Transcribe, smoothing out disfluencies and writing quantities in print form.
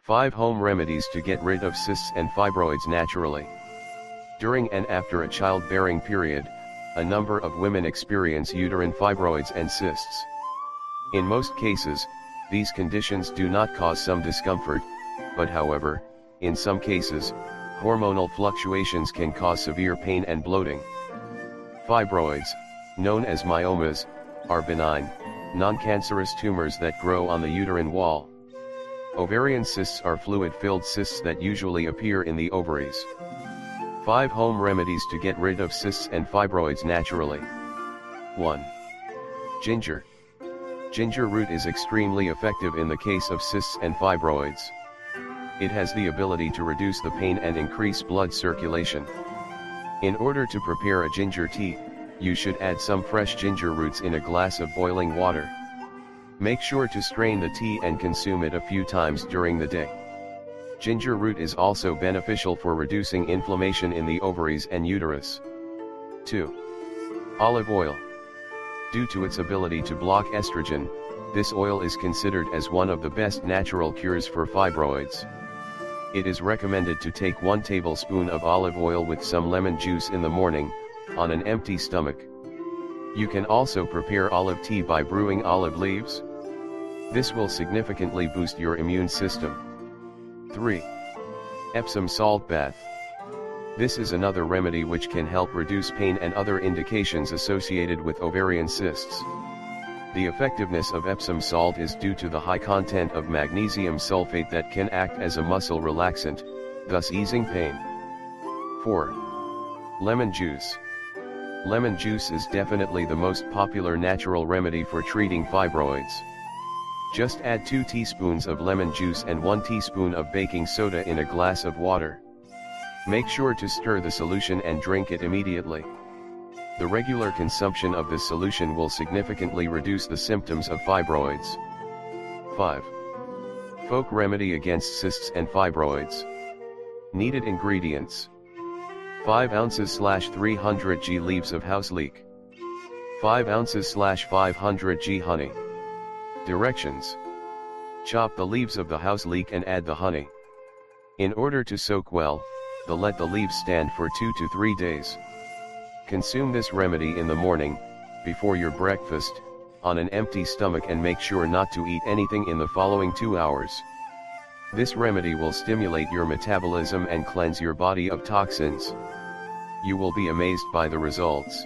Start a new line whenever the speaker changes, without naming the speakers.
Five home remedies to get rid of cysts and fibroids naturally. During and after a childbearing period, a number of women experience uterine fibroids and cysts. In most cases, these conditions do not cause some discomfort, but however, in some cases, hormonal fluctuations can cause severe pain and bloating. Fibroids, known as myomas, are benign, non-cancerous tumors that grow on the uterine wall. Ovarian cysts are fluid-filled cysts that usually appear in the ovaries. 5 home remedies to get rid of cysts and fibroids naturally. 1. Ginger. Ginger root is extremely effective in the case of cysts and fibroids. It has the ability to reduce the pain and increase blood circulation. In order to prepare a ginger tea, you should add some fresh ginger roots in a glass of boiling water. Make sure to strain the tea and consume it a few times during the day. Ginger root is also beneficial for reducing inflammation in the ovaries and uterus. 2. Olive oil. Due to its ability to block estrogen, this oil is considered as one of the best natural cures for fibroids. It is recommended to take 1 tablespoon of olive oil with some lemon juice in the morning, on an empty stomach. You can also prepare olive tea by brewing olive leaves. This will significantly boost your immune system. 3. Epsom salt bath. This is another remedy which can help reduce pain and other indications associated with ovarian cysts. The effectiveness of Epsom salt is due to the high content of magnesium sulfate that can act as a muscle relaxant, thus easing pain. 4. Lemon juice. Lemon juice is definitely the most popular natural remedy for treating fibroids. Just add 2 teaspoons of lemon juice and 1 teaspoon of baking soda in a glass of water. Make sure to stir the solution and drink it immediately. The regular consumption of this solution will significantly reduce the symptoms of fibroids. 5. Folk remedy against cysts and fibroids. Needed ingredients: 5 ounces/300 g leaves of house leek, 5 ounces/500 g honey. Directions: chop the leaves of the house leek and add the honey. In order to soak well, let the leaves stand for 2 to 3 days. Consume this remedy in the morning, before your breakfast, on an empty stomach, and make sure not to eat anything in the following 2 hours. This remedy will stimulate your metabolism and cleanse your body of toxins. You will be amazed by the results.